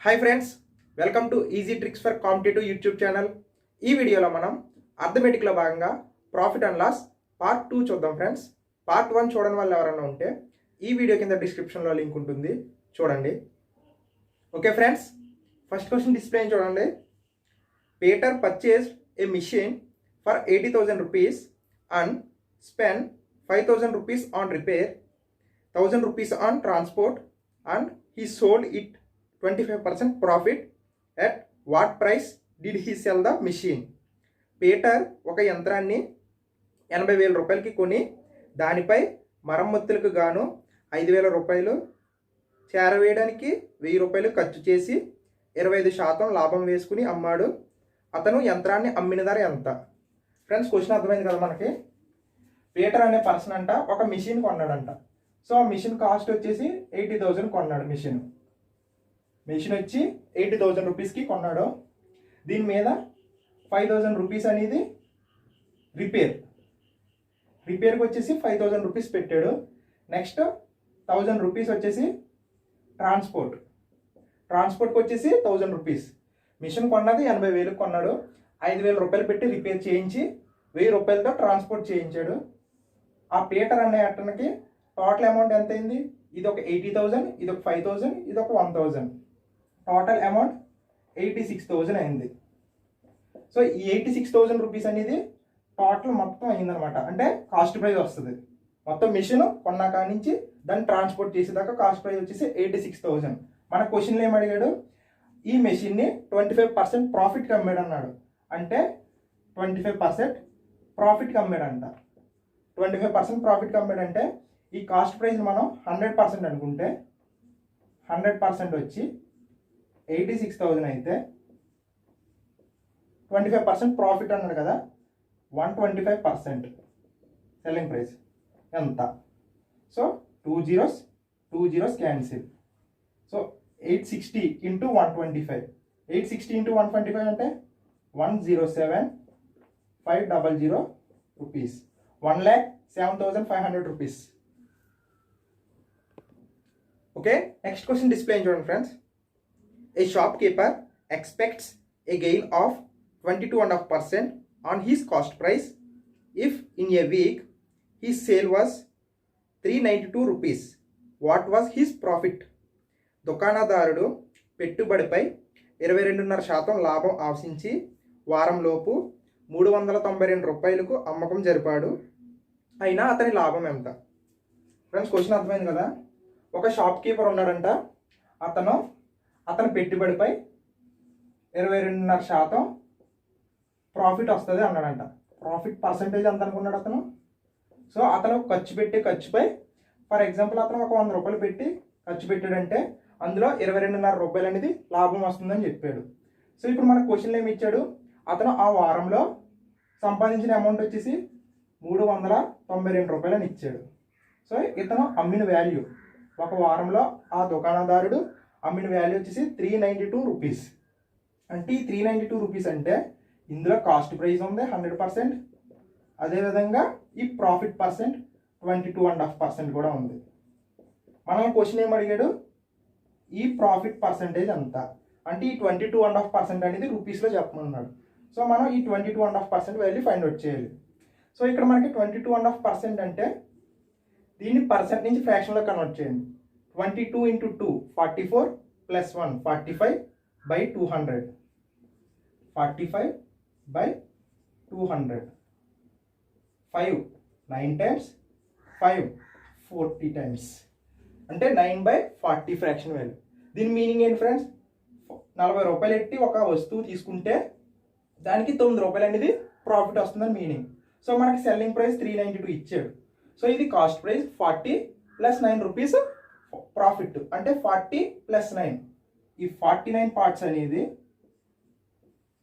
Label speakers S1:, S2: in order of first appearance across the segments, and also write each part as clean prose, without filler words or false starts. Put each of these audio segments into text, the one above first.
S1: Hi friends, welcome to easy tricks for competitive YouTube channel. ఈ వీడియోలో మనం అర్థమెటిక్లో భాగంగా ప్రాఫిట్ అండ్ లాస్ పార్ట్ 2 చూద్దాం ఫ్రెండ్స్. పార్ట్ 1 చూడని వాళ్ళు ఎవరైనా ఉంటే ఈ వీడియో కింద డిస్క్రిప్షన్లో లింక్ ఉంటుంది, చూడండి. Okay friends, first question display చూడండి. Peter purchased a machine for 80,000 rupees and spent 5,000 rupees on repair, 1,000 rupees on transport, and he sold it 25% profit. At what price did he sell the machine? Peter ఒక యంత్రాన్ని 80,000 రూపాయలకి కొని దానిపై మరమ్మతులకు గాను 5,000 రూపాయలు, చేరవేయడానికి 1,000 రూపాయలు ఖర్చు చేసి 25% లాభం వేసుకుని అమ్మాడు. అతను యంత్రాన్ని అమ్మిన ధర ఎంత? ఫ్రెండ్స్, క్వశ్చన్ అర్థమైంది కదా మనకి. పీటర్ అనే పర్సన్ అంట ఒక మిషన్ కొన్నాడంట. సో ఆ మిషన్ కాస్ట్ వచ్చేసి 80,000 కొన్నాడు. మిషన్ వచ్చి 80,000 రూపీస్కి కొన్నాడు. దీని మీద 5,000 రూపీస్ అనేది రిపేర్కి వచ్చేసి 5,000 రూపీస్ పెట్టాడు. నెక్స్ట్ 1,000 రూపీస్ వచ్చేసి ట్రాన్స్పోర్ట్కి వచ్చేసి 1,000 రూపీస్. మిషన్ కొన్నది 80,000 కొన్నాడు. 5,000 రూపాయలు పెట్టి రిపేర్ చేయించి 1,000 రూపాయలతో ట్రాన్స్పోర్ట్ చేయించాడు. ఆ పీటర్ అనే అతనికి టోటల్ అమౌంట్ ఎంత అయింది? ఇది ఒక 80,000, ఇది ఒక 5,000, ఇది ఒక 1,000. టోటల్ అమౌంట్ 86,000 అయింది. సో ఈ 86,000 రూపీస్ అనేది టోటల్ మొత్తం అయిందనమాట. అంటే కాస్ట్ ప్రైస్ వస్తుంది. మొత్తం మిషన్ కొన్నాక నుంచి దాన్ని ట్రాన్స్పోర్ట్ చేసేదాకా కాస్ట్ ప్రైస్ వచ్చేసి 86,000. మన క్వశ్చన్లో ఏం అడిగాడు? ఈ మెషిన్ని 25% ప్రాఫిట్కి అమ్మాడు అన్నాడు. అంటే 25% ప్రాఫిట్కి అమ్మాడంట. 25% ప్రాఫిట్కి అమ్మాడంటే ఈ కాస్ట్ ప్రైస్ మనం 100% అనుకుంటే 100% వచ్చి 86,000 అయితే 25% ప్రాఫిట్ అన్నాడు కదా, 125% సెల్లింగ్ ప్రైస్ ఎంత? So 2 zeros cancel. So 860 into 125. 860 into 125 అంటే 107,500 rupees. 1,07,500 rupees. Okay, next question display చూడండి friends. A shopkeeper expects a gain of 22.5% on his cost price if in a week his sale was 392 rupees. What was his profit? దుకాణదారుడు పెట్టుబడిపై 22.5% లాభం ఆశించి వారంలోపు 392 రూపాయలకు అమ్మకం జరిపాడు. అయినా అతని లాభం ఎంత? ఫ్రెండ్స్, క్వశ్చన్ అర్థమైంది కదా. ఒక షాప్ కీపర్ ఉన్నాడంట. అతని పెట్టుబడిపై 22.5% ప్రాఫిట్ వస్తుంది అన్నాడంట. ప్రాఫిట్ పర్సంటేజ్ ఎంత అనుకున్నాడు అతను? సో అతను ఖర్చుపై ఫర్ ఎగ్జాంపుల్ అతను ఒక 100 రూపాయలు పెట్టి ఖర్చు పెట్టాడంటే అందులో 22.5 రూపాయలు అనేది లాభం వస్తుందని చెప్పాడు. సో ఇప్పుడు మన క్వశ్చన్లో ఏమి ఇచ్చాడు? అతను ఆ వారంలో సంపాదించిన అమౌంట్ వచ్చేసి 392 రూపాయలు అని ఇచ్చాడు. సో ఇతను అమ్మిన వాల్యూ ఒక వారంలో ఆ దుకాణదారుడు అమ్మిన వాల్యూ వచ్చేసి 392 రూపీస్. అంటే ఈ 392 రూపీస్ అంటే ఇందులో కాస్ట్ ప్రైస్ ఉంది 100%. అదేవిధంగా ఈ ప్రాఫిట్ పర్సెంట్ 22.5% కూడా ఉంది. మనం క్వశ్చన్ ఏం అడిగాడు? ఈ ప్రాఫిట్ పర్సెంటేజ్ ఎంత అంటే ఈ 22.5% అనేది రూపీస్లో చెప్పమన్నాడు. సో మనం ఈ 22.5% వాల్యూ ఫైండ్ అవుట్ చేయాలి. సో ఇక్కడ మనకి 22.5% అంటే దీన్ని పర్సెంట్ నుంచి ఫ్రాక్షన్లో కన్వర్ట్ చేయండి. 22 into 2 44 plus 1 45 by 200. 45 by 200. 5 9 times, 5 40 times. అంటే 9/40 ఫ్రాక్షన్ వాల్యూ. దీని మీనింగ్ ఏంటి ఫ్రెండ్స్? 40 రూపాయలు ఎట్టి ఒక వస్తువు తీసుకుంటే దానికి 9 రూపాయలు అనేది ప్రాఫిట్ వస్తుందని మీనింగ్. సో మనకి సెల్లింగ్ ప్రైస్ 392 ఇచ్చాడు. సో ఇది కాస్ట్ ప్రైస్ 40 + 9 రూపీస్ ప్రాఫిట్. అంటే 40 + 9, ఈ 49 పార్ట్స్ అనేది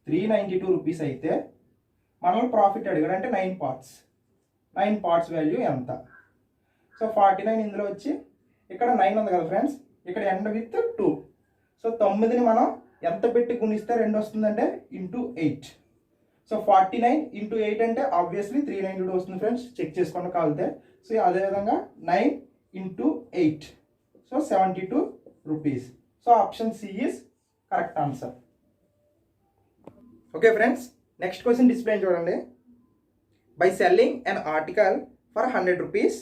S1: 392 రూపీస్ అయితే మనల్ని ప్రాఫిట్ అడిగాడు. అంటే 9 పార్ట్స్ వాల్యూ ఎంత? సో 49 ఇందులో వచ్చి ఇక్కడ 9 ఉంది కదా ఫ్రెండ్స్, ఇక్కడ ఎండ్ విత్ 2. సో 9ని మనం ఎంత పెట్టి గుణిస్తే 2 వస్తుందంటే ఇంటూ 8. సో 49 ఇంటూ 8 అంటే ఆబ్వియస్లీ 392 వస్తుంది ఫ్రెండ్స్, చెక్ చేసుకోండి కావాలితే. సో అదేవిధంగా 9 into 8, so 72 rupees. So option C is correct answer. Okay friends, next question display చూడండి. By selling an article for 100 rupees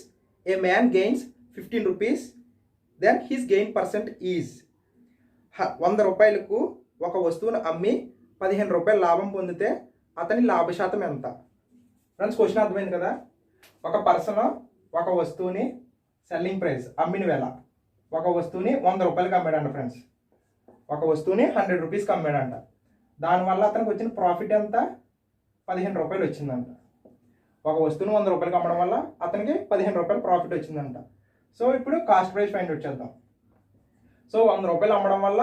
S1: a man gains 15 rupees, then his gain percent is. 100 రూపాయలకు ఒక వస్తువును అమ్మి 15 రూపాయలు లాభం పొందితే అతని లాభ శాతం ఎంత? ఫ్రెండ్స్ క్వశ్చన్ అర్థమైంది కదా. ఒక పర్సన్ ఒక వస్తువుని సెల్లింగ్ ప్రైస్ అమ్మిన వేళ ఒక వస్తువుని 100 రూపాయలకి అమ్మాడంట ఫ్రెండ్స్. ఒక వస్తువుని 100 రూపీస్కి అమ్మాడంట. దానివల్ల అతనికి వచ్చిన ప్రాఫిట్ ఎంత? 15 రూపాయలు వచ్చిందంట. ఒక వస్తువుని 100 రూపాయలకి అమ్మడం వల్ల అతనికి 15 రూపాయలు ప్రాఫిట్ వచ్చిందంట. సో ఇప్పుడు కాస్ట్ ప్రైస్ ఫైండ్ అవుట్ చేద్దాం. సో 100 రూపాయలు అమ్మడం వల్ల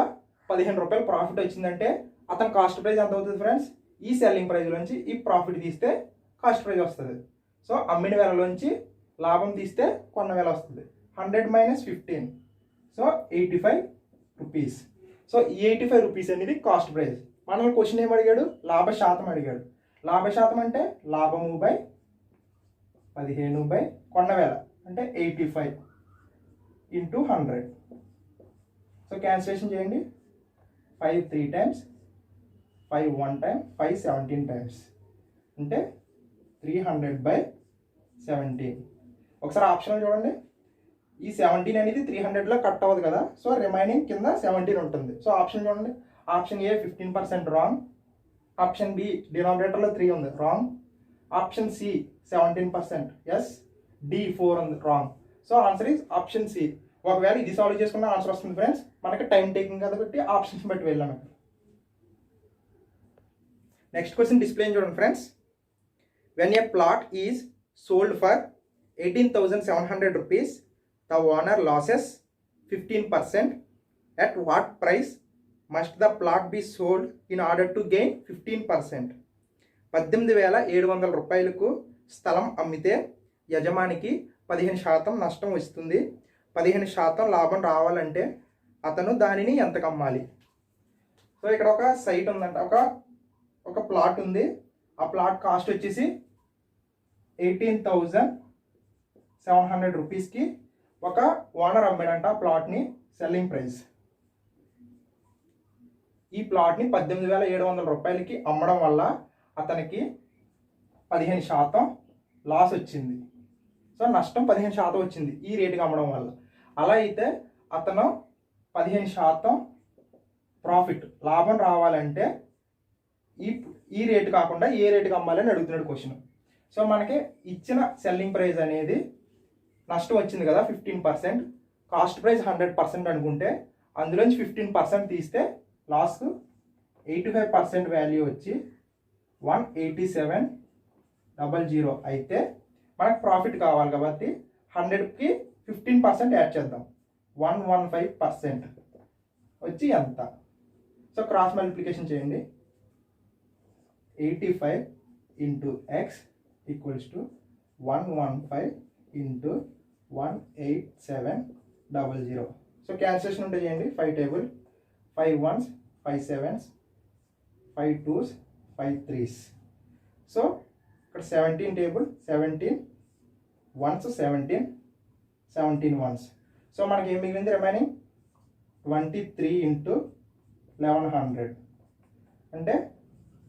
S1: 15 రూపాయలు ప్రాఫిట్ వచ్చిందంటే అతని కాస్ట్ ప్రైస్ ఎంత అవుతుంది ఫ్రెండ్స్? ఈ సెల్లింగ్ ప్రైస్ నుంచి ఈ ప్రాఫిట్ తీస్తే కాస్ట్ ప్రైస్ వస్తుంది. సో అమ్మిన వేలలోంచి లాభం తీస్తే కొన్న వేల వస్తుంది. 100 - 15, సో 85 రూపీస్. సో ఈ 85 రూపీస్ అనేది కాస్ట్ ప్రైస్. మనల్ని క్వశ్చన్ ఏం అడిగాడు? లాభ శాతం అడిగాడు. లాభ శాతం అంటే లాభము బై 15 బై కొన్న వేల అంటే 85 × 100. సో క్యాన్సిలేషన్ చేయండి. 5 3 times, 5 1 time, 5 17 times అంటే 300/17. ఒకసారి ఆప్షన్ చూడండి. ఈ 17 అనేది 300లో కట్ అవ్వదు కదా. సో రిమైనింగ్ కింద 17 ఉంటుంది. సో ఆప్షన్ చూడండి. Option A 15% wrong, option B డినామినేటర్లో 3 ఉంది wrong, option C 17% yes, D 4 ఉంది wrong. So answer is option C. ఒకవేళ ఇది సాల్వ్ చేసుకున్న ఆన్సర్ వస్తుంది ఫ్రెండ్స్. మనకి టైం టేకింగ్ కాబట్టి ఆప్షన్స్ బట్టి వెళ్ళాము. నెక్స్ట్ క్వశ్చన్ డిస్ప్లే చూడండి friends. When a plot is sold for 18,700 rupees, the owner loses 15%. At what price must the plot be sold in order to gain 15%? 18,700 రూపాయలకు స్థలం అమ్మితే యజమానికి 15% నష్టం వస్తుంది. 15% లాభం రావాలంటే అతను దానిని ఎంతకు అమ్మాలి? సో ఇక్కడ ఒక సైట్ ఉందంట, ఒక ప్లాట్ ఉంది. ఆ ప్లాట్ కాస్ట్ వచ్చేసి 18,700 రూపీస్కి ఒక ఓనర్ అమ్మాడంట ఆ ప్లాట్ని. సెల్లింగ్ ప్రైస్ ఈ ప్లాట్ని 18,700 రూపాయలకి అమ్మడం వల్ల అతనికి 15% లాస్ వచ్చింది. సో నష్టం 15% వచ్చింది ఈ రేటుకి అమ్మడం వల్ల. అలా అయితే అతను 15% ప్రాఫిట్ లాభం రావాలంటే ఈ రేటు కాకుండా ఏ రేటుకి అమ్మాలని అడుగుతున్నాడు క్వశ్చన్. సో మనకి ఇచ్చిన సెల్లింగ్ ప్రైస్ అనేది నష్టం వచ్చింది కదా 15%, కాస్ట్ ప్రైస్ 100% అనుకుంటే అందులోంచి 15% తీస్తే లాస్ 85% వాల్యూ వచ్చి 187,000 అయితే మనకు ప్రాఫిట్ కావాలి కాబట్టి 100కి 15% యాడ్ చేద్దాం. 115% వచ్చి ఎంత? సో క్రాస్ మల్టిప్లికేషన్ చేయండి. 85 × x = 115 × 187,000. సో క్యాన్సిలేషన్ ఉంటే చేయండి. 5 table, 5 1s, 5 7s, 5 2s, 5 3s. So ఇక్కడ 17 టేబుల్, 17 1s 17, 17 1s. సో మనకి ఏం మిగిలింది రిమైనింగ్? 23 × 1100 అంటే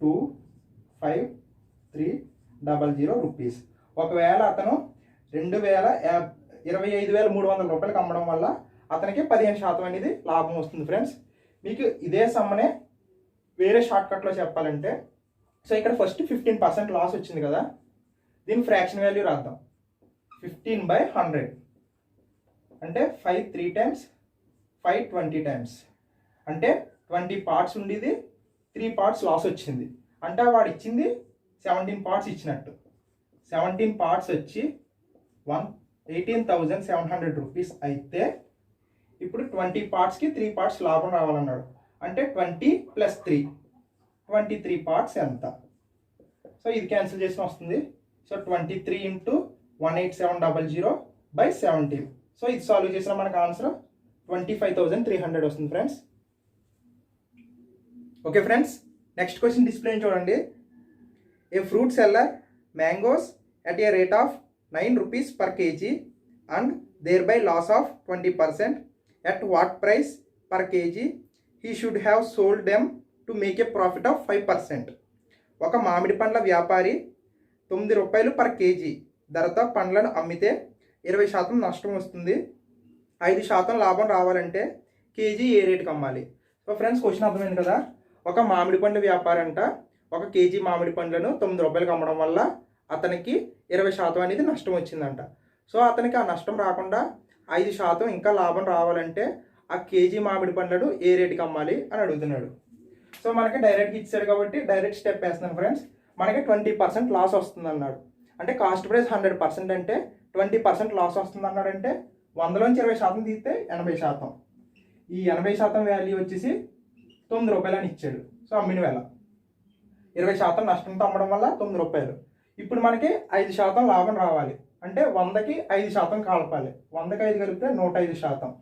S1: 25,300 రూపీస్. ఒకవేళ అతను 25,300 రూపాయలకి అమ్మడం వల్ల అతనికి 15% అనేది లాభం వస్తుంది ఫ్రెండ్స్. మీకు ఇదే సమ్మనే వేరే షార్ట్కట్లో చెప్పాలంటే, సో ఇక్కడ ఫస్ట్ 15% లాస్ వచ్చింది కదా, దీని ఫ్రాక్షన్ వాల్యూ రాద్దాం. 15/100 అంటే 5 3 times, 5 20 times అంటే 20 పార్ట్స్ ఉండేది, 3 పార్ట్స్ లాస్ వచ్చింది. అంటే వాడు ఇచ్చింది 17 పార్ట్స్ ఇచ్చినట్టు. 17 పార్ట్స్ వచ్చి 18,700 రూపీస్ అయితే ఇప్పుడు 20 పార్ట్స్కి 3 పార్ట్స్ లాభం రావాలన్నాడు. అంటే 20 + 3, 23 పార్ట్స్ ఎంత? సో ఇది క్యాన్సిల్ చేసిన వస్తుంది. సో 23 × 187,000/17. సో ఇది సాల్వ్ చేసిన మనకు ఆన్సర్ 25,300 వస్తుంది friends. Okay friends, next question display చూడండి. A fruit seller mangoes at a rate of 9 rupees per kg and thereby loss of 20%. At what price per kg he should have sold them to make a profit of 5%. ఒక మామిడి పండ్ల వ్యాపారి 9 రూపాయలు per KG ధరతో పండ్లను అమ్మితే 20% నష్టం వస్తుంది. 5% లాభం రావాలంటే కేజీ ఏ రేటుకి అమ్మాలి? సో ఫ్రెండ్స్, క్వశ్చన్ అర్థమైంది కదా. ఒక మామిడి పండ్ల వ్యాపారి అంట ఒక కేజీ మామిడి పండ్లను 9 రూపాయలకు అమ్మడం వల్ల అతనికి 20% అనేది నష్టం వచ్చిందంట. సో అతనికి ఆ నష్టం రాకుండా 5% ఇంకా లాభం రావాలంటే ఆ కేజీ మామిడి పండ్లను ఏ రేటుకి అమ్మాలి అని అడుగుతున్నాడు. సో మనకి డైరెక్ట్గా ఇచ్చాడు కాబట్టి డైరెక్ట్ స్టెప్ వేస్తున్నాను ఫ్రెండ్స్. మనకి 20% లాస్ వస్తుంది అన్నాడు. అంటే కాస్ట్ ప్రైస్ 100% అంటే 20% లాస్ వస్తుంది అన్నాడు. అంటే 100లోంచి 20% తీస్తే 80%. ఈ 80% వాల్యూ వచ్చేసి 9 రూపాయలు అని ఇచ్చాడు. సో అమ్మిన వేళ 20% నష్టంతో అమ్మడం వల్ల 9 రూపాయలు. ఇప్పుడు మనకి 5% లాభం రావాలి అంటే 100కి 5% కలపాలి. 100కి 5 కలిపితే 105%.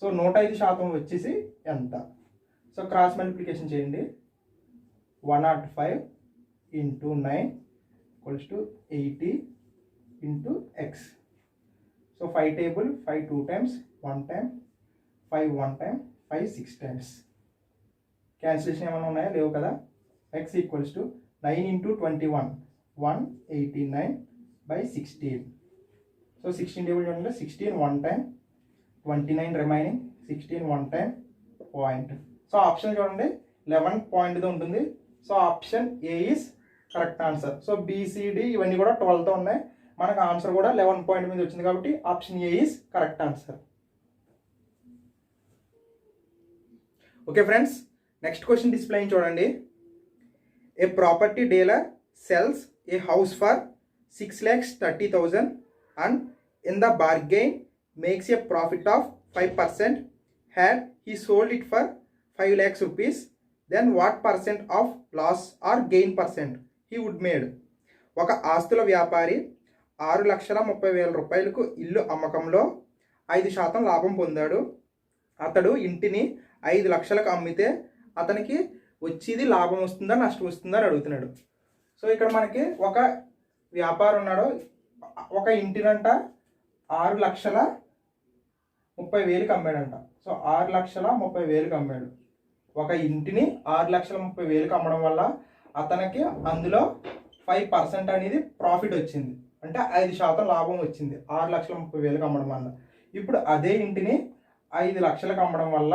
S1: సో 105% వచ్చేసి ఎంత? సో క్రాస్ మల్టిప్లికేషన్ చేయండి. 105 × 9 = 80 × x. So 5 table 5 2 times 1 time 5 1 time 5 6 times. Cancellation ఏమైనా ఉన్నాయా? లేవు కదా. x = 9 × 21 189/16. సో 16 టేబుల్ చూడండి. 16 1 time 29 remaining 16 1 time point. So option చూడండి 11 పాయింట్తో ఉంటుంది. So option A is correct answer. So BCD ఇవన్నీ కూడా 12తో ఉన్నాయి. మనకు ఆన్సర్ కూడా 11 పాయింట్ మీద వచ్చింది కాబట్టి option A is correct answer. Okay friends, next question display చూడండి. A property dealer sells a house for 6,30,000 and in the bargain makes a profit of 5%. Had he sold it for 5 lakhs rupees, then what percent of loss or gain percent he would made? ఒక ఆస్తుల వ్యాపారి 6,30,000 రూపాయలకు ఇల్లు అమ్మకంలో 5% లాభం పొందాడు. అతడు ఇంటిని 5 లక్షలకు అమ్మితే అతనికి వచ్చేది లాభం వస్తుందా నష్టం వస్తుందా అని అడుగుతున్నాడు. సో ఇక్కడ మనకి ఒక వ్యాపారం ఉన్నాడు. ఒక ఇంటినంట 6,30,000కి అమ్మాడంట. సో 6,30,000కి అమ్మాడు. ఒక ఇంటిని 6,30,000కి అమ్మడం వల్ల అతనికి అందులో 5% అనేది ప్రాఫిట్ వచ్చింది. అంటే 5% లాభం వచ్చింది 6,30,000కి అమ్మడం వల్ల. ఇప్పుడు అదే ఇంటిని 5 లక్షలకు అమ్మడం వల్ల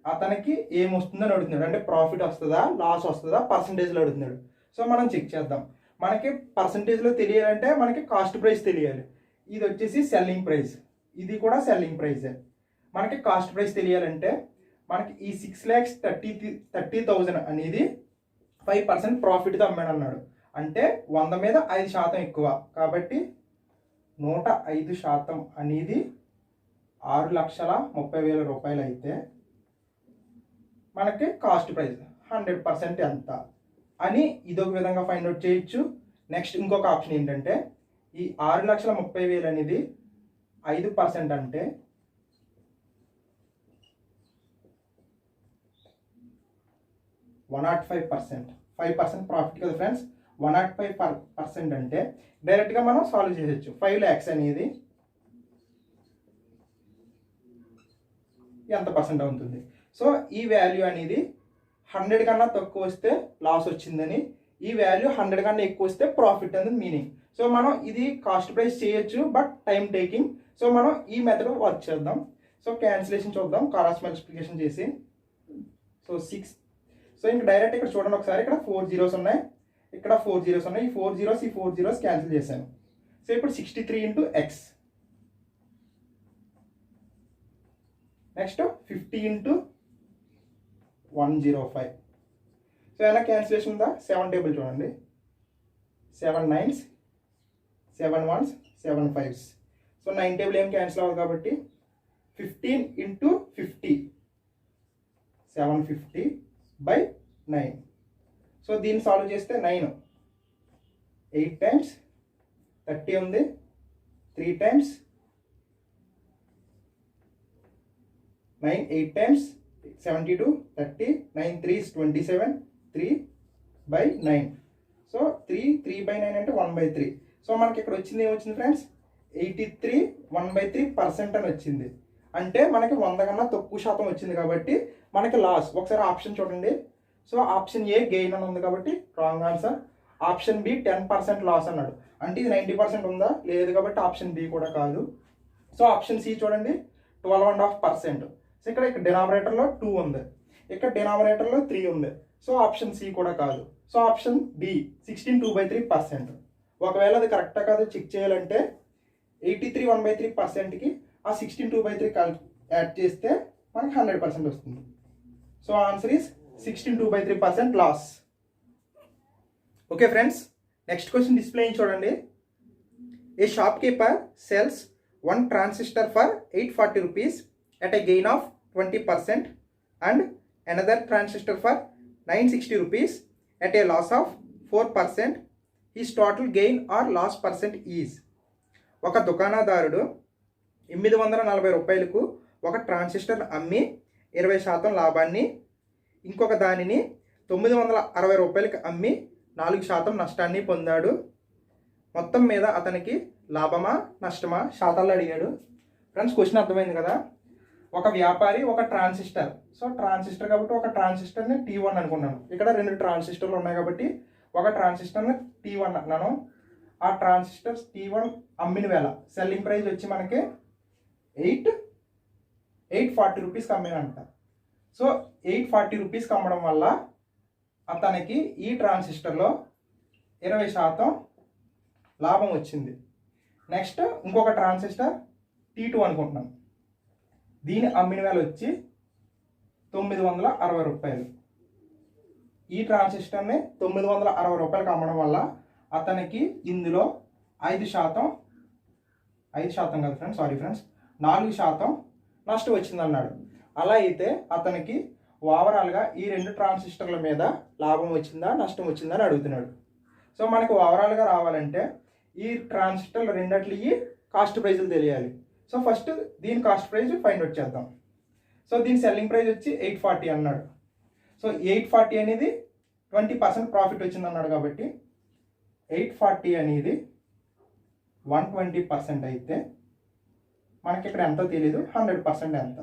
S1: అతనికి ఏమొస్తుందని అడుగుతున్నాడు. అంటే ప్రాఫిట్ వస్తుందా లాస్ వస్తుందా పర్సంటేజ్లో అడుగుతున్నాడు. సో మనం చెక్ చేద్దాం. మనకి పర్సంటేజ్లో తెలియాలంటే మనకి కాస్ట్ ప్రైస్ తెలియాలి. ఇది వచ్చేసి సెల్లింగ్ ప్రైస్, ఇది కూడా సెల్లింగ్ ప్రైసే. మనకి కాస్ట్ ప్రైస్ తెలియాలంటే మనకి ఈ 6,30,000 అనేది 5% ప్రాఫిట్తో అమ్మాడు అన్నాడు. అంటే 100 మీద 5% ఎక్కువ కాబట్టి 105% అనేది 6,30,000 రూపాయలు అయితే మనకి కాస్ట్ ప్రైస్ 100% ఎంత అని ఇదొక విధంగా ఫైండ్ అవుట్ చేయొచ్చు. నెక్స్ట్ ఇంకొక ఆప్షన్ ఏంటంటే ఈ 6,30,000 అనేది 5% అంటే 105%. 5% ప్రాఫిట్ కదా ఫ్రెండ్స్. 105% అంటే డైరెక్ట్గా మనం సాల్వ్ చేయొచ్చు. 5 lakhs అనేది ఎంత పర్సెంట్ అవుతుంది? సో ఈ వాల్యూ అనేది 100 కన్నా తక్కువ వస్తే లాస్ వచ్చిందని, ఈ వాల్యూ 100 కన్నా ఎక్కువ వస్తే ప్రాఫిట్ అనేది మీనింగ్. సో మనం ఇది కాస్ట్ ప్రైస్ చేయొచ్చు బట్ టైం టేకింగ్. సో మనం ఈ మెథడ్ వర్క్ చేద్దాం. సో క్యాన్సిలేషన్ చూద్దాం క్రాస్ మల్టిప్లికేషన్ చేసి. సో 6. సో ఇంక డైరెక్ట్ ఇక్కడ చూడండి ఒకసారి. ఇక్కడ 4 zeros ఉన్నాయి, ఇక్కడ 4 zeros ఉన్నాయి. ఈ 4 zeros క్యాన్సిల్ చేశాను. సో ఇప్పుడు 63 × x. నెక్స్ట్ 50 × 105. సో ఎలా క్యాన్సిలేషన్ ఉందా? 7 టేబుల్ చూడండి. 7 9s 7 1s 7 5s. So 9 table ఏం క్యాన్సిల్ అవ్వదు కాబట్టి 15 × 50 750/9. సో దీన్ని సాల్వ్ చేస్తే 9 8 times 30 ఉంది, 3 times 9 8 times 72 30 9 3s 27 3/9. సో 3/9 అంటే 1/3. సో మనకి ఇక్కడ వచ్చింది ఏమొచ్చింది ఫ్రెండ్స్? 83 1/3% అని వచ్చింది. అంటే మనకి 100 కన్నా తక్కువ శాతం వచ్చింది కాబట్టి మనకి లాస్. ఒకసారి ఆప్షన్ చూడండి. సో ఆప్షన్ ఏ గెయిన్ అని ఉంది కాబట్టి wrong answer. Option B 10% loss అన్నాడు, అంటే ఇది 90% ఉందా, లేదు కాబట్టి ఆప్షన్ బి కూడా కాదు. సో ఆప్షన్ సి చూడండి 12.5%. సో ఇక్కడ డినామినేటర్లో 2 ఉంది, ఇక్కడ డినామినేటర్లో 3 ఉంది. సో ఆప్షన్ సి కూడా కాదు. So option D 16 2/3%. ఒకవేళ అది కరెక్టా కాదు చెక్ చేయాలంటే 83 1/3%కి ఆ 16 2/3 యాడ్ చేస్తే మనకి 100% వస్తుంది. So answer is 16 2/3% loss. Okay friends, next question display చూడండి. A shopkeeper sells 1 transistor for 840 rupees at a gain of 20% and another transistor for 960 rupees at a loss of 4%. His total gain or loss percent is. ఒక దుకాణదారుడు 840 రూపాయలకు ఒక transistor అమ్మి 20% లాభాన్ని, ఇంకొక దానిని 960 రూపాయలకి అమ్మి 4% నష్టాన్ని పొందాడు. మొత్తం మీద అతనికి లాభమా నష్టమా శాతాలు అడిగాడు. ఫ్రెండ్స్ క్వశ్చన్ అర్థమైంది కదా. ఒక వ్యాపారి ఒక ట్రాన్సిస్టర్, సో ట్రాన్సిస్టర్ కాబట్టి ఒక ట్రాన్సిస్టర్ని T1 అనుకున్నాను. ఇక్కడ 2 ట్రాన్సిస్టర్లు ఉన్నాయి కాబట్టి ఒక ట్రాన్సిస్టర్ని T1 అంటున్నాను. ఆ ట్రాన్సిస్టర్ T1 అమ్మిన వేళ సెల్లింగ్ ప్రైస్ వచ్చి మనకి 840 రూపీస్కి అమ్మినంట. సో 840 రూపీస్కి అమ్మడం వల్ల అతనికి ఈ ట్రాన్సిస్టర్లో 20% లాభం వచ్చింది. నెక్స్ట్ ఇంకొక ట్రాన్సిస్టర్ T2 అనుకుంటున్నాం, దీని అమ్మిన వేళ వచ్చి 960 రూపాయలు. ఈ ట్రాన్సిస్టర్ని 960 రూపాయలకి అమ్మడం వల్ల అతనికి ఇందులో 5% కాదు ఫ్రెండ్స్, సారీ ఫ్రెండ్స్, 4% నష్టం వచ్చింది అన్నాడు. అలా అయితే అతనికి ఓవరాల్గా ఈ 2 ట్రాన్సిస్టర్ల మీద లాభం వచ్చిందా నష్టం వచ్చిందా అని అడుగుతున్నాడు. సో మనకు ఓవరాల్గా రావాలంటే ఈ ట్రాన్సిస్టర్లు రెండట్లీ కాస్ట్ ప్రైజులు తెలియాలి. సో ఫస్ట్ దీని కాస్ట్ ప్రైజ్ ఫైండ్ అవుట్ చేద్దాం. సో దీని సెల్లింగ్ ప్రైస్ వచ్చి 840 అన్నాడు. సో 840 అనేది 20% ప్రాఫిట్ వచ్చింది అన్నాడు కాబట్టి 840 అనేది 120% అయితే మనకి ఇక్కడ ఎంతో తెలియదు, 100% ఎంత.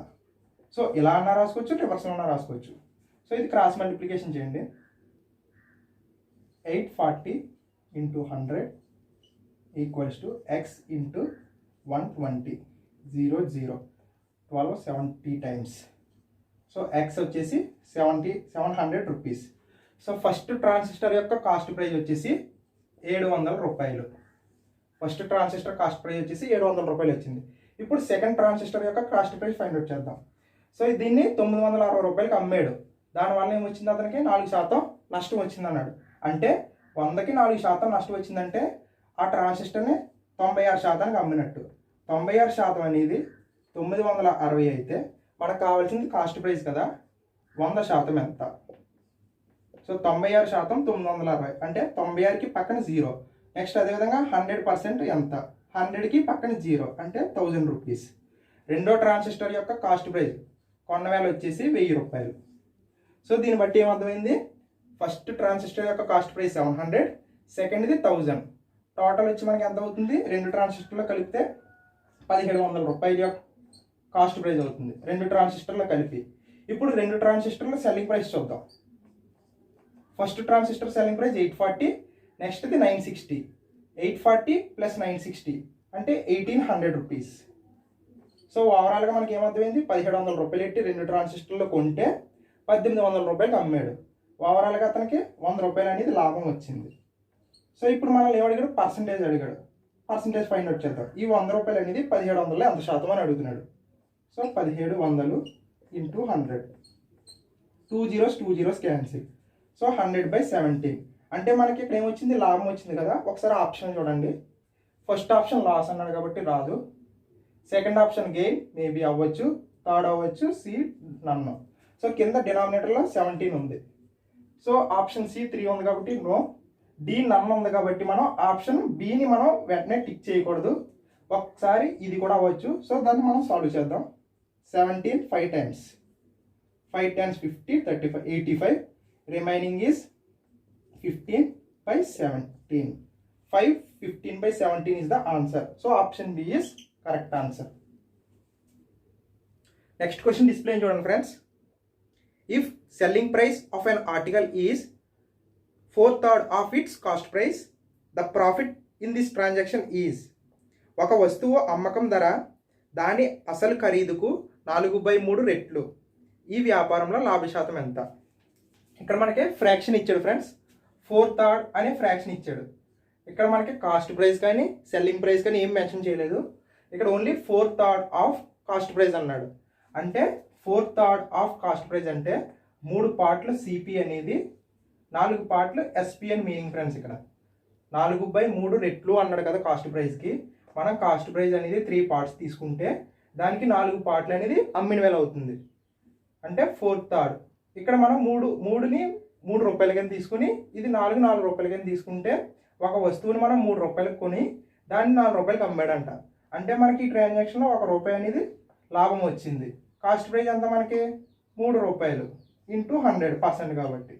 S1: సో ఇలా అన్నా రాసుకోవచ్చు, రివర్స్లో అన్నా రాసుకోవచ్చు. సో ఇది క్రాస్ మల్టిప్లికేషన్ చేయండి. 840 × 100 equals to x × 120 0 0 12 70 times. So x వచ్చేసి 700 రూపీస్. సో ఫస్ట్ ట్రాన్సిస్టర్ యొక్క కాస్ట్ ప్రైస్ వచ్చేసి 700 రూపాయలు. ఫస్ట్ ట్రాన్సిస్టర్ కాస్ట్ ప్రైస్ వచ్చేసి 700 రూపాయలు వచ్చింది. ఇప్పుడు సెకండ్ ట్రాన్సిస్టర్ యొక్క కాస్ట్ ప్రైస్ ఫైండ్ అవుట్ చేద్దాం. సో దీన్ని 960 రూపాయలకి అమ్మాడు, దానివల్ల ఏమొచ్చింది అతనికి 4% నష్టం వచ్చింది అన్నాడు. అంటే 100కి 4% నష్టం వచ్చిందంటే ఆ ట్రాన్సిస్టర్ని 96%కి అమ్మినట్టు. 96% అనేది 960 అయితే మనకు కావాల్సింది కాస్ట్ ప్రైస్ కదా, 100% ఎంత. సో 96% 960 అంటే 96కి పక్కన 0. నెక్స్ట్ అదేవిధంగా 100% ఎంత, 100కి పక్కన 0 అంటే 1000 రూపీస్. రెండో ట్రాన్సిస్టర్ యొక్క కాస్ట్ ప్రైస్ కొన్న వేల వచ్చేసి 1000 రూపాయలు. సో దీన్ని బట్టి ఏమర్థమైంది, ఫస్ట్ ట్రాన్సిస్టర్ యొక్క కాస్ట్ ప్రైస్ 700, సెకండ్ది 1000. టోటల్ వచ్చి మనకి ఎంత అవుతుంది, 2 ట్రాన్సిస్టర్లో కలిపితే 1700 రూపాయల యొక్క కాస్ట్ ప్రైస్ అవుతుంది 2 ట్రాన్సిస్టర్లో కలిపి. ఇప్పుడు 2 ట్రాన్సిస్టర్ల సెల్లింగ్ ప్రైస్ చూద్దాం. First transistor selling price 840, నెక్స్ట్ది 960. 840 + 960 అంటే 1800 రూపీస్. సో ఓవరాల్గా మనకి ఏమర్థమైంది, 1700 రూపాయలు పెట్టి 2 ట్రాన్సిస్టర్లో కొంటే 1800 రూపాయలకి అమ్మాడు. ఓవరాల్గా అతనికి 100 రూపాయలు అనేది లాభం వచ్చింది. సో ఇప్పుడు మనల్ని ఏమడిగాడు, పర్సంటేజ్ అడిగాడు. పర్సంటేజ్ ఫైండ్ అవుట్ చేద్దాం. ఈ 100 రూపాయలు అనేది 1700లో ఎంత శాతం అని అడుగుతున్నాడు. So 1700 × 100, 2 zeros cancel. సో 100/17 అంటే మనకి ఇక్కడ ఏమొచ్చింది, లాభం వచ్చింది కదా. ఒకసారి ఆప్షన్ చూడండి. ఫస్ట్ ఆప్షన్ లాస్ అన్నాడు కాబట్టి రాదు. సెకండ్ ఆప్షన్ గెయిన్ మేబీ అవ్వచ్చు, థర్డ్ అవ్వచ్చు, సి నన్ను. సో కింద డినామినేటర్లో 17 ఉంది. సో ఆప్షన్ సి 3 ఉంది కాబట్టి నో. డి నన్ ఉంది కాబట్టి మనం ఆప్షన్ బిని మనం వెంటనే టిక్ చేయకూడదు, ఒకసారి ఇది కూడా అవ్వచ్చు. సో దాన్ని మనం సాల్వ్ చేద్దాం. 17 5 times, 5 times 50 35 85. Remaining is 15/17. 5 15/17 is the answer. So option B is correct answer. Next question display చూడండి friends. If selling price of an article is 4/3 of its cost price, the profit in this transaction is. ఒక వస్తువు అమ్మకం ధర దాని అసలు ఖరీదుకు 4/3 రెట్లు. ఈ వ్యాపారంలో లాభ శాతం ఎంత? ఇక్కడ మనకి ఫ్రాక్షన్ ఇచ్చాడు ఫ్రెండ్స్, 4/3 అనే ఫ్రాక్షన్ ఇచ్చాడు. ఇక్కడ మనకి కాస్ట్ ప్రైస్ కానీ సెల్లింగ్ ప్రైస్ కానీ ఏం మెన్షన్ చేయలేదు. ఇక్కడ ఓన్లీ 4/3 ఆఫ్ కాస్ట్ ప్రైస్ అన్నాడు. అంటే 4/3 ఆఫ్ కాస్ట్ ప్రైస్ అంటే 3 పార్ట్లు సిపి అనేది 4 పార్ట్లు ఎస్పి అని మీనింగ్ ఫ్రెండ్స్. ఇక్కడ 4/3 రెట్లు అన్నాడు కదా కాస్ట్ ప్రైస్కి. మనం కాస్ట్ ప్రైస్ అనేది 3 పార్ట్స్ తీసుకుంటే దానికి 4 పార్ట్లు అనేది అమ్మిన వేల అవుతుంది. అంటే 4/3. ఇక్కడ మనం 3ని 3 రూపాయల కింద తీసుకుని ఇది 4 రూపాయల కింద తీసుకుంటే ఒక వస్తువుని మనం 3 రూపాయలకు కొని దాన్ని 4 రూపాయలకి అమ్మాడంట. అంటే మనకి ఈ ట్రాన్సాక్షన్లో 1 రూపాయి అనేది లాభం వచ్చింది. కాస్ట్ ప్రైస్ ఎంత మనకి 3 రూపాయలు ఇంటూ 100% కాబట్టి.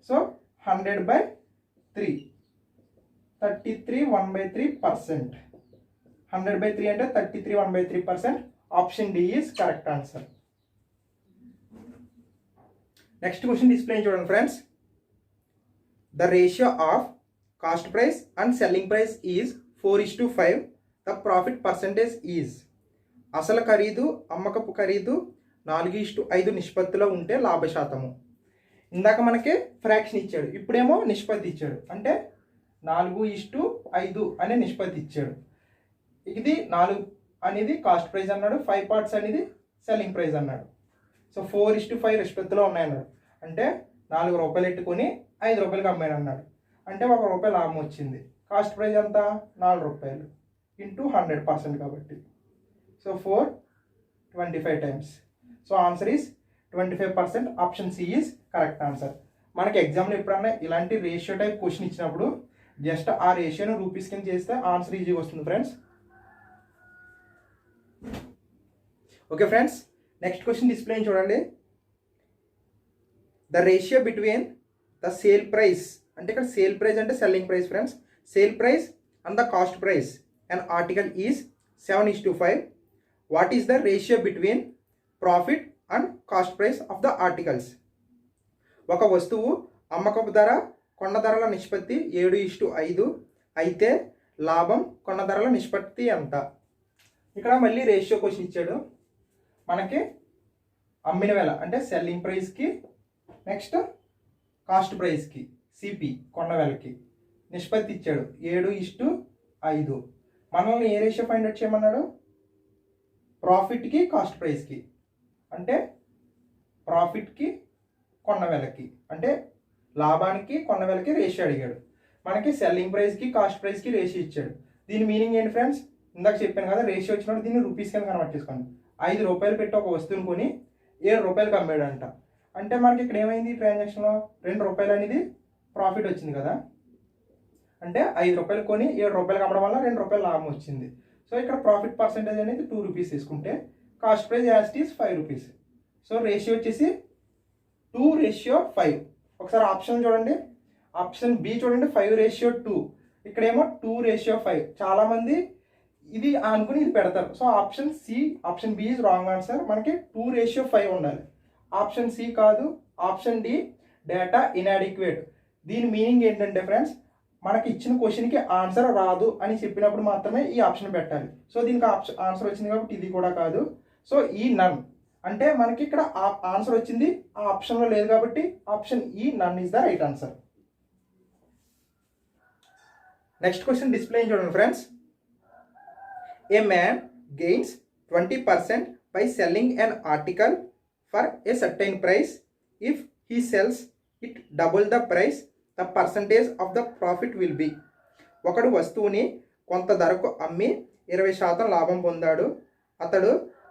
S1: సో 100/3 33 1/3%. 100/3 అంటే 33 1/3%. Option D is correct answer. Next question display చూడండి friends. The ratio of cost price and selling price is 4:5. The profit percentage is. అసలు ఖరీదు అమ్మకపు ఖరీదు 4:5 నిష్పత్తిలో ఉంటే లాభ శాతము. ఇందాక మనకి ఫ్రాక్షన్ ఇచ్చాడు, ఇప్పుడేమో నిష్పత్తి ఇచ్చాడు. అంటే 4:5 అనే నిష్పత్తి ఇచ్చాడు. ఇది 4 అనేది కాస్ట్ ప్రైస్ అన్నాడు, 5 పార్ట్స్ అనేది సెల్లింగ్ ప్రైస్ అన్నాడు. సో 4:5 నిష్పత్తిలో ఉన్నాయన్నాడు. అంటే 4 రూపాయలు ఎట్టుకొని 5 రూపాయలకి అమ్మాడు అన్నాడు. అంటే 1 రూపాయి లాభం వచ్చింది. కాస్ట్ ప్రైస్ ఎంత 4 రూపాయలు ఇంటూ 100% కాబట్టి. So 4 25 times. So answer is 25%. Option C is correct answer. మనకి ఎగ్జామ్లో ఎప్పుడన్నా ఇలాంటి రేషియో టైప్ క్వశ్చన్ ఇచ్చినప్పుడు జస్ట్ ఆ రేషియోని రూపీస్ కింద చేస్తే ఆన్సర్ ఈజీగా వస్తుంది friends. Okay friends, next question display చూడండి. The ratio between the sale price, అంటే ఇక్కడ సేల్ ప్రైస్ అంటే selling price friends. Sale price and the cost price and article is 7:5. What is the ratio between profit and cost price of the articles? ఒక వస్తువు అమ్మకపు ధర కొన్న ధరల నిష్పత్తి 7:5 అయితే లాభం కొన్న ధరల నిష్పత్తి ఎంత? ఇక్కడ మళ్ళీ రేషియో క్వశ్చన్ ఇచ్చాడు. మనకి అమ్మిన వేల అంటే సెల్లింగ్ ప్రైస్కి నెక్స్ట్ కాస్ట్ ప్రైస్కి సిపి కొన్న వేలకి నిష్పత్తి ఇచ్చాడు 7:5. మనల్ని ఏ రేషియో ఫైండ్ అవుట్ చేయమన్నాడు? ప్రాఫిట్కి కాస్ట్ ప్రైస్కి, అంటే ప్రాఫిట్కి కొన్న వేలకి, అంటే లాభానికి కొన్న వేలకి రేషియో అడిగాడు. మనకి సెల్లింగ్ ప్రైస్కి కాస్ట్ ప్రైస్కి రేషియో ఇచ్చాడు. దీని మీనింగ్ ఏంటి ఫ్రెండ్స్? ఇందాక చెప్పాను కదా, రేషియో వచ్చినప్పుడు దీన్ని రూపీస్ కింద కన్వర్ట్ చేసుకోండి. 5 రూపాయలు పెట్టి ఒక వస్తువుని కొని 7 రూపాయలకి అమ్మాడంట. అంటే మనకి ఇక్కడ ఏమైంది ట్రాన్సాక్షన్లో 2 రూపాయలు అనేది ప్రాఫిట్ వచ్చింది కదా. అంటే 5 రూపాయలు కొని 7 రూపాయలకి అమ్మడం వల్ల 2 రూపాయలు లాభం వచ్చింది. సో ఇక్కడ ప్రాఫిట్ పర్సెంటేజ్ అనేది 2 రూపీస్ తీసుకుంటే cost price as it is 5 rupees. So ratio వచ్చేసి 2:5. ఒకసారి ఆప్షన్ చూడండి, ఆప్షన్ బి చూడండి, 5:2. ఇక్కడేమో 2:5. చాలామంది ఇది అనుకుని ఇది పెడతారు. So option B is wrong answer. మనకి 2:5 ఉండాలి. ఆప్షన్ సి కాదు, ఆప్షన్ డి డేటా ఇన్అడిక్వేట్. దీని మీనింగ్ ఏంటంటే ఫ్రెండ్స్, మనకి ఇచ్చిన క్వశ్చన్కి ఆన్సర్ రాదు అని చెప్పినప్పుడు మాత్రమే ఈ ఆప్షన్ పెట్టాలి. సో దీనికి ఆన్సర్ వచ్చింది కాబట్టి ఇది కూడా కాదు. సో ఈ నన్ అంటే మనకి ఇక్కడ ఆన్సర్ వచ్చింది, ఆ ఆప్షన్లో లేదు కాబట్టి option E none is the right answer. Next question display చూడండి friends. A man gains 20% by selling an article for a certain price. If he sells it double the price, the percentage of the profit will be. ఒకడు వస్తువుని కొంత ధరకు అమ్మి 20% లాభం పొందాడు. అతడు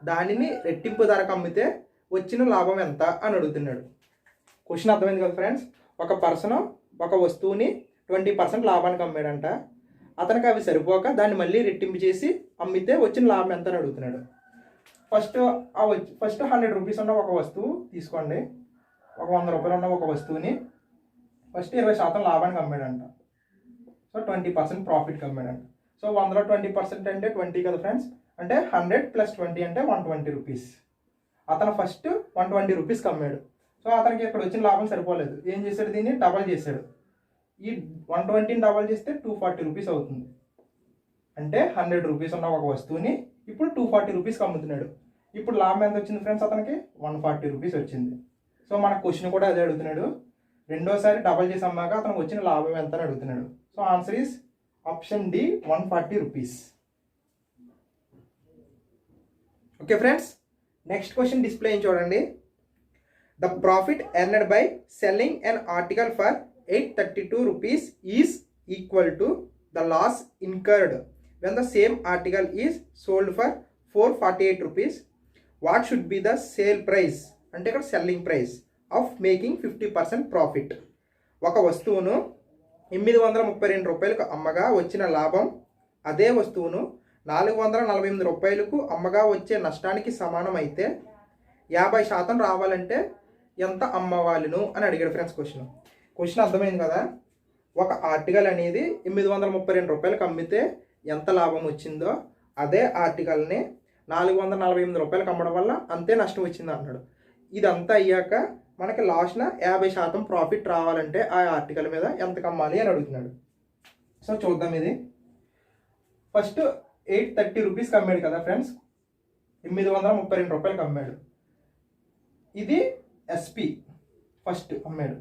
S1: దానిని రెట్టింపు ధరకు అమ్మితే వచ్చిన లాభం ఎంత అని అడుగుతున్నాడు. క్వశ్చన్ అర్థమైంది కదా ఫ్రెండ్స్? ఒక పర్సన్ ఒక వస్తువుని 20% లాభానికి అమ్మాడంట. అతనికి అవి సరిపోక దాన్ని మళ్ళీ రెట్టింపు చేసి అమ్మితే వచ్చిన లాభం ఎంత అని అడుగుతున్నాడు. ఫస్ట్ 100 రూపీస్ ఉన్న ఒక వస్తువు తీసుకోండి. ఒక 100 రూపాయలు ఉన్న ఒక వస్తువుని ఫస్ట్ 20% లాభానికి అమ్మాడంట. సో 20% ప్రాఫిట్కి అమ్మాడంట. సో 100లో 20% అంటే 20 కదా ఫ్రెండ్స్. అంటే 100 + 20 అంటే 120 రూపీస్. అతను ఫస్ట్ 120 రూపీస్కి అమ్మాడు. సో అతనికి ఇక్కడ వచ్చిన లాభం సరిపోలేదు, ఏం చేశాడు, దీన్ని డబల్ చేశాడు. ఈ 120ని డబల్ చేస్తే 240 రూపీస్ అవుతుంది. అంటే 100 రూపీస్ ఉన్న ఒక వస్తువుని ఇప్పుడు 240 రూపీస్కి అమ్ముతున్నాడు. ఇప్పుడు లాభం ఎంత వచ్చింది ఫ్రెండ్స్, అతనికి 140 రూపీస్ వచ్చింది. సో మన క్వశ్చన్ కూడా అదే అడుగుతున్నాడు, రెండోసారి డబల్ చేసి అమ్మాక అతనికి వచ్చిన లాభం ఎంత అని అడుగుతున్నాడు. So answer is option D, 140 rupees. Okay friends, next question display చూడండి. The profit earned by selling an article for 832 rupees is equal to the loss incurred when the same article is sold for 448 rupees. What should be the sale price అంటే ఇక్కడ selling price of making 50% profit. ఒక వస్తువును 832 రూపాయలకు అమ్మగా వచ్చిన లాభం అదే వస్తువును 448 రూపాయలకు అమ్మగా వచ్చే నష్టానికి సమానం అయితే 50% రావాలంటే ఎంత అమ్మవాలను అని అడిగాడు ఫ్రెండ్స్. క్వశ్చన్ అర్థమైంది కదా. ఒక ఆర్టికల్ అనేది 832 రూపాయలకు అమ్మితే ఎంత లాభం వచ్చిందో అదే ఆర్టికల్ని 448 రూపాయలకు అమ్మడం వల్ల అంతే నష్టం వచ్చింది అన్నాడు. ఇదంతా అయ్యాక మనకి లాస్ట్న 50% ప్రాఫిట్ రావాలంటే ఆ ఆర్టికల్ మీద ఎంత కమ్మాలి అని అడుగుతున్నాడు. సో చూద్దాం. ఇది ఫస్ట్ 830 రూపీస్కి అమ్మాడు కదా ఫ్రెండ్స్, 832 రూపాయలకు అమ్మాడు. ఇది ఎస్పి ఫస్ట్ అమ్మాడు.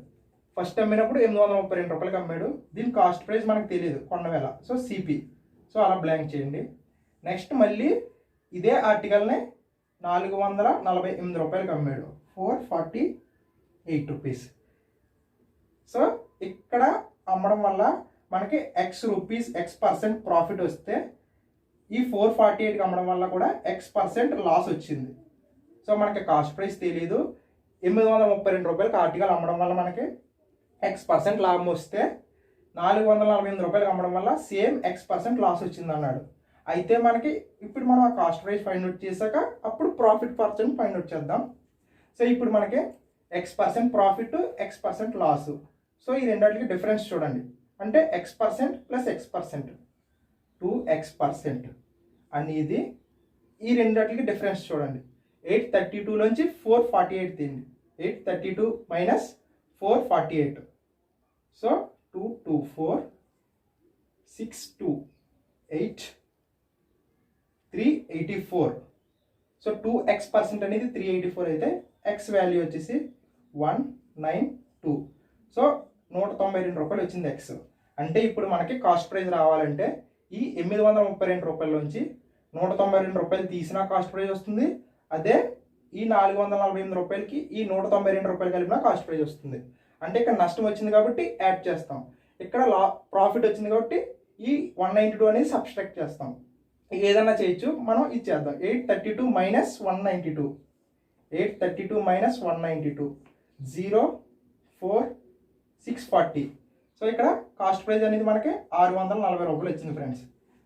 S1: ఫస్ట్ అమ్మినప్పుడు 832 రూపాయలకి అమ్మాడు. దీని కాస్ట్ ప్రైస్ మనకు తెలియదు, కొన్న వేళ. సో సిపి, సో అలా బ్లాంక్ చేయండి. నెక్స్ట్ మళ్ళీ ఇదే ఆర్టికల్ని 448 రూపాయలకి అమ్మాడు, 448 రూపీస్. సో ఇక్కడ అమ్మడం వల్ల మనకి X% ప్రాఫిట్ వస్తే ఈ 448కి అమ్మడం వల్ల కూడా X% లాస్ వచ్చింది. సో మనకి కాస్ట్ ప్రైస్ తెలియదు. 832 రూపాయలకి ఆర్టికల్ అమ్మడం వల్ల మనకి X% లాభం వస్తే 448 రూపాయలకి అమ్మడం వల్ల సేమ్ X% లాస్ వచ్చింది అన్నాడు. అయితే మనకి ఇప్పుడు మనం ఆ కాస్ట్ ప్రైస్ ఫైండ్ అవుట్ చేశాక అప్పుడు ప్రాఫిట్ పర్సెంట్ ఫైండ్ అవుట్ చేద్దాం. సో ఇప్పుడు మనకి X% profit, X% loss. So ఈ రెండింటికి డిఫరెన్స్ చూడండి. అంటే X% ప్లస్ X%, 2X% అనేది ఈ రెండింటికి డిఫరెన్స్ చూడండి. 832లోంచి 448 తీయండి. 832 మైనస్ 448. సో 224, 628, 384. సో 2X% అనేది 384 అయితే X వాల్యూ వచ్చేసి 192. సో 192 రూపాయలు వచ్చింది X. అంటే ఇప్పుడు మనకి కాస్ట్ ప్రైస్ రావాలంటే ఈ 832 రూపాయలలోంచి 192 రూపాయలు తీసిన కాస్ట్ ప్రైస్ వస్తుంది. అదే ఈ 448 రూపాయలకి ఈ 192 రూపాయలు కలిపిన కాస్ట్ ప్రైస్ వస్తుంది. అంటే ఇక్కడ నష్టం వచ్చింది కాబట్టి యాడ్ చేస్తాం, ఇక్కడ ప్రాఫిట్ వచ్చింది కాబట్టి ఈ 192 అనేది సబ్స్ట్రాక్ట్ చేస్తాం. ఏదన్నా చేయొచ్చు, మనం ఇది చేద్దాం. 832 మైనస్ 192, 832 మైనస్ 192, 0, 4, 640. సో ఇక్కడ కాస్ట్ ప్రైస్ అనేది మనకి 640 రూపాయలు వచ్చింది ఫ్రెండ్స్.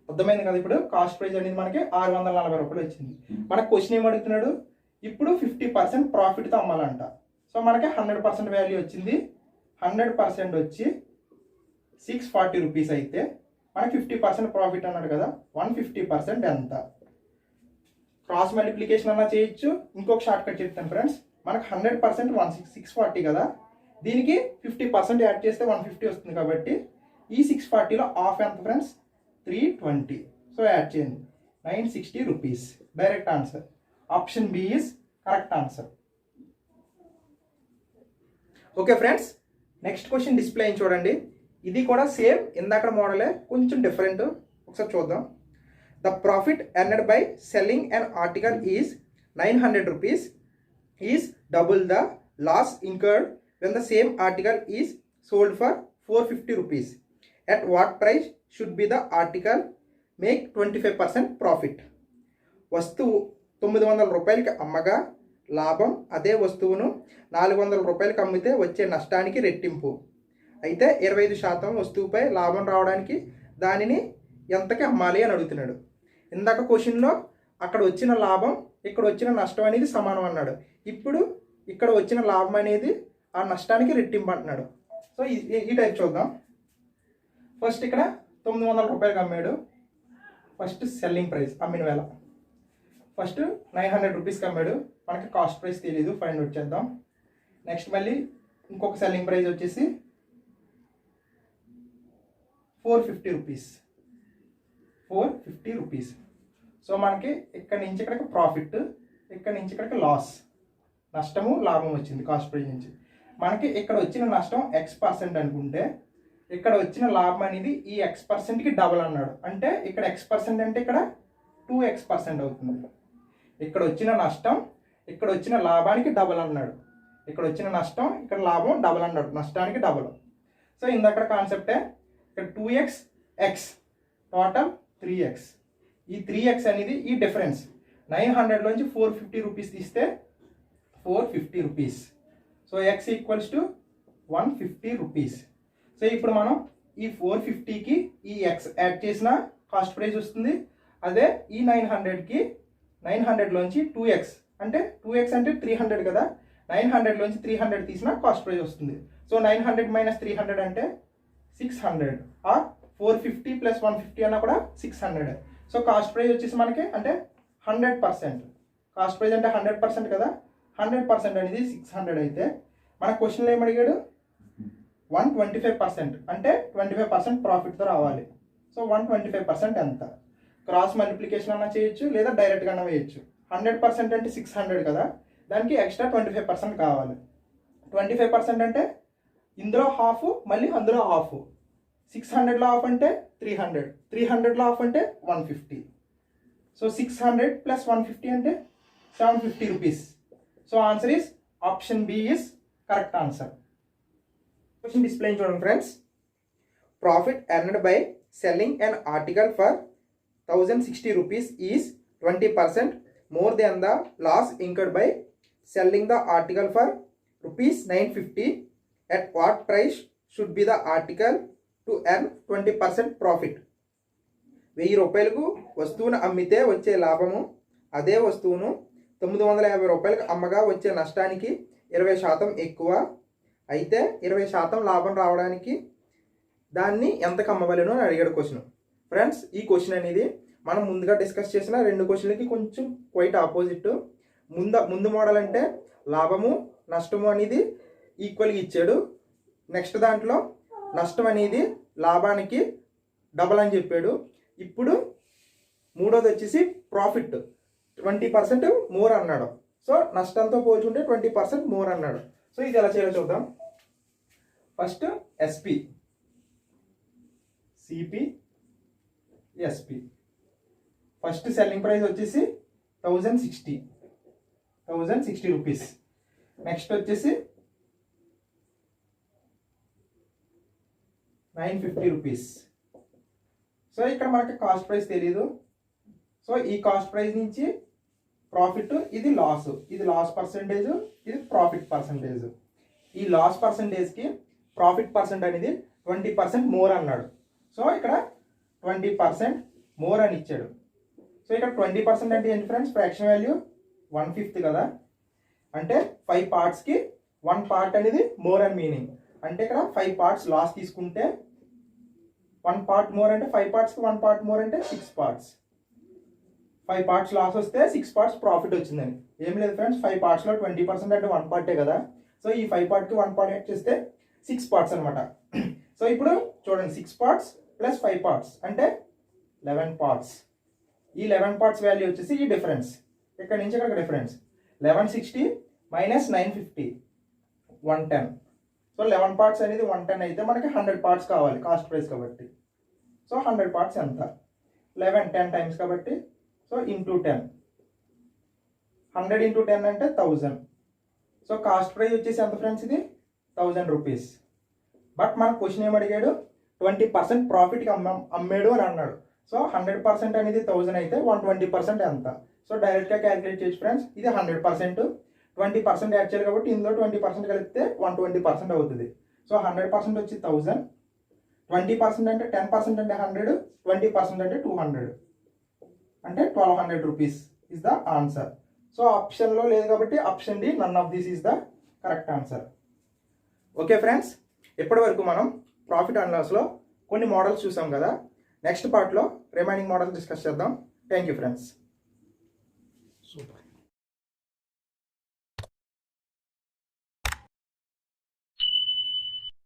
S1: అర్థమైంది కదా. ఇప్పుడు కాస్ట్ ప్రైస్ అనేది మనకి 640 రూపాయలు వచ్చింది. మనకు క్వశ్చన్ ఏం అడుగుతున్నాడు, ఇప్పుడు 50% ప్రాఫిట్తో అమ్మాలంట. సో మనకి 100% వాల్యూ వచ్చింది. 100% వచ్చి 640 రూపీస్ అయితే మనకి 50% ప్రాఫిట్ అన్నాడు కదా. 150% ఎంత? క్రాస్ మల్టిప్లికేషన్ అన్నా చేయొచ్చు. ఇంకొక షార్ట్ కట్ చెప్తాను ఫ్రెండ్స్. మనకు 100% 640 కదా, దీనికి 50% యాడ్ చేస్తే 150 వస్తుంది. కాబట్టి ఈ 640లో హాఫ్ ఎంత ఫ్రెండ్స్? 320. సో యాడ్ చేయండి, 960 rupees. Direct answer option B is correct answer. Okay friends, next question display అయింది చూడండి. ఇది కూడా సేమ్ ఇందాక మోడలే, కొంచెం డిఫరెంట్. ఒకసారి చూద్దాం. The profit earned by selling an article is 900 rupees is double the loss incurred when the same article is sold for 450 rupees. At what price should be the article make 25% profit. వస్తువు 900 రూపాయలకి అమ్మగా లాభం అదే వస్తువును 400 రూపాయలకి అమ్మితే వచ్చే నష్టానికి రెట్టింపు. అయితే 25% వస్తువుపై లాభం రావడానికి దానిని ఎంతకి అమ్మాలి అని అడుగుతున్నాడు. ఇందాక క్వశ్చన్లో అక్కడ వచ్చిన లాభం ఇక్కడ వచ్చిన నష్టం అనేది సమానం అన్నాడు. ఇప్పుడు ఇక్కడ వచ్చిన లాభం అనేది ఆ నష్టానికి రెట్టింపు అంటున్నాడు. సో ఈ టైప్ చూద్దాం. ఫస్ట్ ఇక్కడ 900 రూపాయలకి అమ్మాడు. ఫస్ట్ సెల్లింగ్ ప్రైస్ అమ్మిన వేళ ఫస్ట్ 900 రూపీస్కి అమ్మాడు. మనకి కాస్ట్ ప్రైస్ తెలియదు, ఫైండ్ అవుట్ చేద్దాం. నెక్స్ట్ మళ్ళీ ఇంకొక సెల్లింగ్ ప్రైస్ వచ్చేసి 450 రూపీస్. 450 రూపీస్. సో మనకి ఇక్కడ నుంచి ఇక్కడికి ప్రాఫిట్, ఇక్కడ నుంచి ఇక్కడికి లాస్, నష్టము లాభం వచ్చింది కాస్ట్ ప్రైస్ నుంచి. మనకి ఇక్కడ వచ్చిన నష్టం X% అనుకుంటే ఇక్కడ వచ్చిన లాభం అనేది ఈ X%కి డబల్ అన్నాడు. అంటే ఇక్కడ X% అంటే ఇక్కడ 2X% అవుతుంది. ఇక్కడ వచ్చిన నష్టం ఇక్కడ వచ్చిన లాభానికి డబల్ అన్నాడు. ఇక్కడ వచ్చిన నష్టం ఇక్కడ లాభం డబల్ అన్నాడు, నష్టానికి డబల్. సో ఇందక్కడ కాన్సెప్టే. ఇక్కడ 2x x టోటల్ 3x. ఈ 3x అనేది ఈ డిఫరెన్స్. 900లోంచి 450 రూపీస్ తీస్తే 450 rupees. So x equals to 150 rupees. So ఇప్పుడు మనం ఈ 450కి ఈ x యాడ్ చేసిన కాస్ట్ ప్రైస్ వస్తుంది. అదే ఈ 900కి 900లోంచి 2x అంటే 2x అంటే 300 కదా, 900లోంచి 300 తీసిన కాస్ట్ ప్రైస్ వస్తుంది. సో 900 మైనస్ 300 అంటే 600 ఆర్ 450 ప్లస్ 150 అన్నా కూడా 600. సో కాస్ట్ ప్రైస్ వచ్చేసి మనకి అంటే 100%. కాస్ట్ ప్రైస్ అంటే 100% కదా, 100% అనేది 600 అయితే మన క్వశ్చన్లో ఏమడిగాడు 125% అంటే 25% ప్రాఫిట్తో రావాలి. సో 125% ఎంత? క్రాస్ మల్టిప్లికేషన్ అన్నా చేయొచ్చు లేదా డైరెక్ట్గా అన్నా వేయచ్చు. 100% అంటే 600 కదా, దానికి ఎక్స్ట్రా 25% కావాలి. 25% అంటే ఇందులో హాఫ్ మళ్ళీ అందులో హాఫ్. 600లో హాఫ్ అంటే 300, 300లో హాఫ్ అంటే 150. సో 600 ప్లస్ 150 అంటే 750 rupees. So answer is option B is correct answer. Question display చూడండి friends. Profit earned by selling an article for 1060 rupees is 20% more than the loss incurred by selling the article for rupees 950. At what price should be the article to earn 20% profit? 1000 రూపాయలకు వస్తువును అమ్మితే వచ్చే లాభము అదే వస్తువును 950 రూపాయలకు అమ్మగా వచ్చే నష్టానికి 20% ఎక్కువ అయితే 20% లాభం రావడానికి దాన్ని ఎంతకు అమ్మవలను అని అడిగాడు క్వశ్చన్. ఫ్రెండ్స్ ఈ క్వశ్చన్ అనేది మనం ముందుగా డిస్కస్ చేసిన 2 క్వశ్చన్లకి కొంచెం క్వైట్ ఆపోజిట్. ముందు మోడల్ అంటే లాభము నష్టము అనేది ఈక్వల్గా ఇచ్చాడు. నెక్స్ట్ దాంట్లో నష్టం అనేది లాభానికి డబల్ అని చెప్పాడు. ఇప్పుడు మూడోది వచ్చేసి ప్రాఫిట్ 20% మోర్ అన్నాడు. సో నష్టంతో పోల్చుకుంటే 20% మోర్ అన్నాడు. సో ఇది ఎలా చేయాలో చూద్దాం. First SP, CP, SP. First selling price వచ్చేసి 1060 రూపీస్. నెక్స్ట్ వచ్చేసి 950 రూపీస్. సో ఇక్కడ మనకి కాస్ట్ ప్రైస్ తెలియదు. సో ఈ కాస్ట్ ప్రైస్ నుంచి ప్రాఫిట్, ఇది లాస్, ఇది లాస్ పర్సంటేజ్, ఇది ప్రాఫిట్ పర్సంటేజ్. ఈ లాస్ పర్సంటేజ్కి ప్రాఫిట్ పర్సెంట్ అనేది 20% మోర్ అన్నాడు. సో ఇక్కడ 20% మోర్ అని ఇచ్చాడు. సో ఇక్కడ 20% అంటే ఏంటి ఫ్రెండ్స్? ఫ్రాక్షన్ వాల్యూ 1/5 కదా, అంటే 5 పార్ట్స్కి 1 పార్ట్ అనేది మోర్ అని మీనింగ్. అంటే ఇక్కడ 5 పార్ట్స్ లాస్ తీసుకుంటే 1 పార్ట్ మోర్ అంటే 5 పార్ట్స్కి 1 పార్ట్ మోర్ అంటే 6 పార్ట్స్. 5 పార్ట్స్ లాస్ వస్తే 6 పార్ట్స్ ప్రాఫిట్ వచ్చిందని. ఏం లేదు ఫ్రెండ్స్, 5 పార్ట్స్లో 20% అంటే 1 పార్టే కదా. సో ఈ 5 పార్ట్కి 1 పార్ట్ యాడ్ చేస్తే 6 పార్ట్స్ అనమాట. సో ఇప్పుడు చూడండి, 6 పార్ట్స్ ప్లస్ 5 పార్ట్స్ అంటే 11 పార్ట్స్. ఈ 11 పార్ట్స్ వాల్యూ వచ్చేసి ఈ డిఫరెన్స్, ఇక్కడ నుంచి ఇక్కడ డిఫరెన్స్ 1160 మైనస్ 950 110. సో 11 పార్ట్స్ అనేది 110 అయితే మనకి 100 పార్ట్స్ కావాలి కాస్ట్ ప్రైస్ కాబట్టి. సో 100 పార్ట్స్ ఎంత? 11 10 టైమ్స్ కాబట్టి, సో ఇంటూ 10, 100 ఇంటూ 10 అంటే 1000. సో కాస్ట్ ప్రైస్ వచ్చేసి ఎంత ఫ్రెండ్స్? ఇది 1000 రూపీస్. బట్ మన క్వశ్చన్ ఏమడిగాడు? 20% ప్రాఫిట్కి అమ్మాడు అని అన్నాడు. సో 100% అనేది 1000 అయితే 120% ఎంత? సో డైరెక్ట్గా క్యాలిక్యులేట్ చేయొచ్చు ఫ్రెండ్స్. ఇది 100%, 20% యాడ్ చేయాలి కాబట్టి ఇందులో 20% కలిపితే 120% అవుతుంది. సో 100% వచ్చి 1000, 20% అంటే 10% అంటే 100, 20% అంటే 200 అంటే 1200 rupees is the answer. So ఆప్షన్లో లేదు కాబట్టి option D, none of this is the correct answer. Okay friends, ఇప్పటి వరకు మనం ప్రాఫిట్ అండ్ లాస్లో కొన్ని మోడల్స్ చూసాం కదా. నెక్స్ట్ పార్ట్లో రిమైనింగ్ మోడల్స్ డిస్కస్ చేద్దాం. Thank you friends. సూపర్.